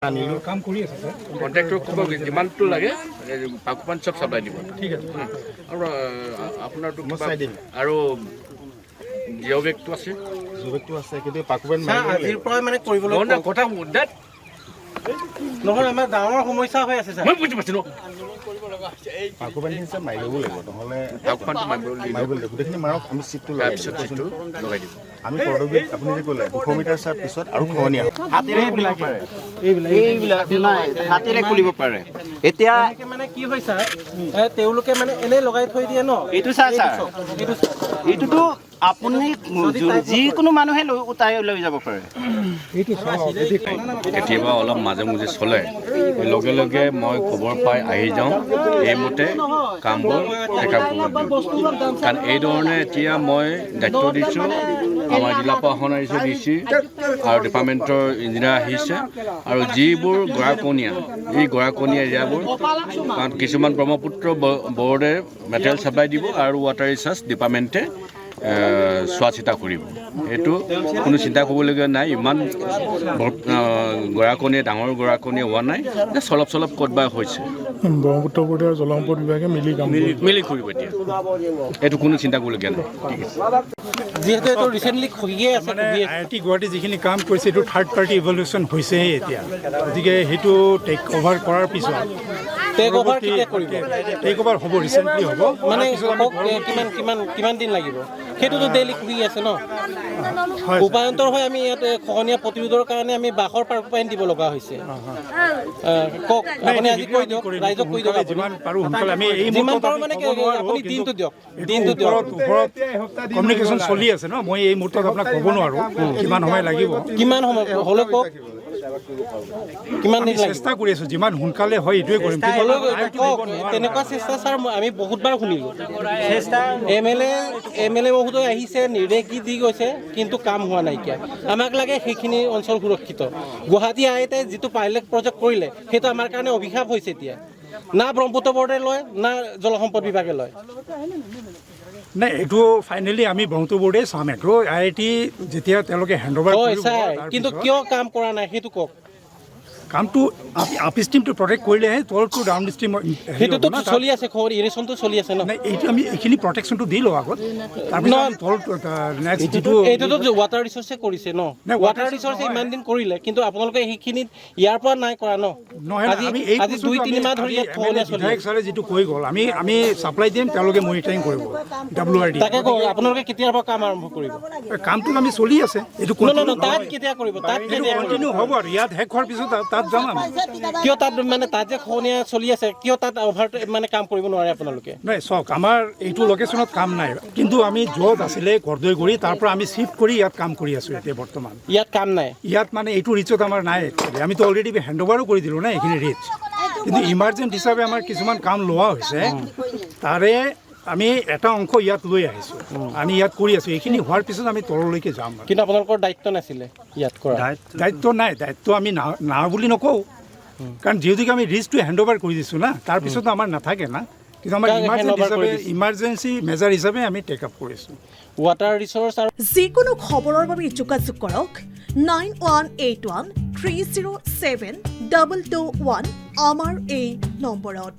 আনিলো কাম কৰি আছে স্যাৰ কন্ট্ৰাক্টৰ যিমানটো লাগে পাকুপান সব সাপ্লাই দিব ঠিক আছে আৰু আপোনাৰটো মই চাই দিম আৰু জিঅ' বেগটো আছে জুবেকটো আছে কিন্তু পাকুবেন আজিৰ পৰা মানে কৰিবলৈ কথা দেট নহয় আমাৰ গাঁৱৰ সমস্যা হৈ আছে স্যাৰ মই বুজি পাইছো পাকুবেন হিচাপ মাৰি ল'ব লাগিব নহ'লে পাকুপানটো মাৰিব লাগিব গোটেইখিনি মাৰক আমি চিটটো লগাই তাৰপিছত চিটটো লগাই দিব আমি পৰদবিত আপুনি যে ক'লে 200 মিটাৰ চাৰ পিছত আৰু খহনীয়া হাতেৰে খুলিব পাৰে এইবিলাক নাই হাতেৰে খুলিব পাৰে এতিয়া মানে কি হয় স্যাৰ তেওঁলোকে মানে এনে লগাই থৈ দিয়ে ন এইটো ছাৰ এইটোতো আপুনি যিকোনো মানুহে উঠাই লৈ যাব পাৰে কেতিয়াবা অলপ মাজে মাজে চলে লগে লগে মই খবৰ পাই আহি যাওঁ এইমতে কামবোৰ চেকআপ কৰোঁ কাৰণ এই ধৰণে এতিয়া মই দায়িত্ব দিছোঁ আমাৰ জিলা প্ৰশাসন আহিছে ডিচি আৰু ডিপাৰ্টমেণ্টৰ ইঞ্জিনিয়াৰ আহিছে আৰু যিবোৰ গৰাকণীয়া এই গৰাকণীয়া এৰিয়াবোৰ কাৰণ কিছুমান ব্ৰহ্মপুত্ৰ বৰ্ডে মেটেৰিয়েল ছাপ্লাই দিব আৰু ৱাটাৰ ৰিচাৰ্চ ডিপাৰ্টমেণ্টে চোৱা চিতা কৰিব এইটো কোনো চিন্তা কৰিবলগীয়া নাই ইমান গৰাকণীয়ে ডাঙৰ গৰাকণীয়ে হোৱা নাই যে চলপ ক'তবা হৈছে ব্ৰহ্মপুত্ৰ বৰ্ডে আৰু জলসম্পদ বিভাগে মিলি কৰিব এতিয়া এইটো কোনো চিন্তা কৰিবলগীয়া নাই ঠিক আছে যিহেতু এইটো ৰিচেণ্টলি খহিয়ে আছে মানে IIT গুৱাহাটী যিখিনি কাম কৰিছে এইটো থাৰ্ড পাৰ্টি ইভলিউশ্যন হৈছেহে এতিয়া গতিকে সেইটো টেক অভাৰ কৰাৰ পিছত টেক অভাৰ কেতিয়া কৰিব টেক অভাৰ হ'ব ৰিচেণ্টলি হ'ব মানে কিমান দিন লাগিব সেইটোতো ডেইলি খহি আছে ন উপায়ন্তৰ হৈ আমি ইয়াত খহনীয়া প্ৰতিৰোধৰ কাৰণে আমি বাঁহৰ পাইপ দিব লগা হৈছে কওক আপুনি আজি কৈ দিয়ক ৰাইজক কৈ দিয়ক যিমান পাৰোঁ সোনকালে আমি এই যিমান পাৰোঁ মানে আপুনি দিনটো দিয়ক ওপৰত কমিউনিকেশ্যন চলি আছে ন মই এই মুহূৰ্তত আপোনাক ক'ব নোৱাৰোঁ কিমান সময় লাগিব কিমান সময় হ'লেও কওক কিমান দিন লাগিব চেষ্টা কৰি আছোঁ যিমান সোনকালে হয় এইটোৱে কৰিম তেনেকুৱা চেষ্টা ছাৰ আমি বহুতবাৰ শুনিলোঁ এম এল এ মহোদয় আহিছে নিৰ্দেশ দি গৈছে কিন্তু কাম হোৱা নাইকিয়া আমাক লাগে সেইখিনি অঞ্চল সুৰক্ষিত গুৱাহাটী আইতে যিটো পাইলট প্ৰজেক্ট কৰিলে সেইটো আমাৰ কাৰণে অভিশাপ হৈছে এতিয়া না ব্ৰহ্মপুত্ৰ বৰ্ডে লয় না জলসম্পদ বিভাগে লয় নাই এইটো ফাইনেলি আমি ব্ৰহ্মপুত্ৰ বৰ্ডে চাম এইটো IIT যেতিয়া তেওঁলোকে হেণ্ড অভাৰ হয় ছাৰ কিন্তু কিয় কাম কৰা নাই সেইটো কওক কামটো আপ ষ্ট্ৰীমটো প্ৰটেক্ট কৰিলেহে তলটো ডাউন ষ্ট্ৰীম সেইটোতো চলি আছে খবৰ ইৰিগেশ্যনটো চলি আছে ন এইটো আমি এইখিনি প্ৰটেকশ্যনটো দি লওঁ আগত এইটোতো ৱাটাৰ ৰিচোৰ্চে কৰিছে ন ৱাটাৰ ৰিচোৰ্চে ইমান দিন কৰিলে কিন্তু আপোনালোকে সেইখিনিত ইয়াৰ পৰা নাই কৰা ন আজি 2-3 মাহ ধৰি ইয়াত খহনীয়া চলি আছে ছাৰে যিটো কৈ গ'ল আমি ছাপ্লাই দিম তেওঁলোকে মনিটাৰিং কৰিব WRD তাকে কওক আপোনালোকে কেতিয়াৰ পৰা কাম আৰম্ভ কৰিব কামটো আমি চলি আছে এইটো তাত কেতিয়া কৰিব তাত কণ্টিনিউ হ'ব আৰু ইয়াত শেষ হোৱাৰ পিছত তাত যাম আমি কিয় তাত মানে তাত যে খহনীয়া চলি আছে কিয় তাত অভাৰ মানে কাম কৰিব নোৱাৰে আপোনালোকে নাই চাওক আমাৰ এইটো লোকেশ্যনত কাম নাই কিন্তু আমি য'ত আছিলে কৰ্দৈগুৰি তাৰ পৰা আমি শিফ্ট কৰি ইয়াত কাম কৰি আছোঁ এতিয়া বৰ্তমান ইয়াত কাম নাই ইয়াত মানে এইটো ৰিচত আমাৰ নাই একচুৱেলি আমিতো অলৰেডি হেণ্ড অভাৰো কৰি দিলোঁ না এইখিনি ৰিচ কিন্তু ইমাৰ্জেঞ্চ হিচাপে আমাৰ কিছুমান কাম লোৱা হৈছে তাৰে আমি এটা অংশ ইয়াত লৈ আহিছোঁ আমি ইয়াত কৰি আছোঁ এইখিনি হোৱাৰ পিছত আমি তললৈকে যাম কিন্তু আপোনালোকৰ দায়িত্ব নাছিলে ইয়াত কৰা দায়িত্ব নাই দায়িত্ব আমি না বুলি নকওঁ কাৰণ যিহেতুকে আমি ৰিচটো হেণ্ড অভাৰ কৰি দিছোঁ না তাৰপিছতো আমাৰ নাথাকে না কিন্তু আমাৰ ইমাৰ্জেঞ্চি মেজাৰ হিচাপে আমি টেক আপ কৰিছোঁ ৱাটাৰ ৰিচোৰ্চ আৰু যিকোনো খবৰৰ বাবে যোগাযোগ কৰক 9181 307 221 আমাৰ এই নম্বৰত।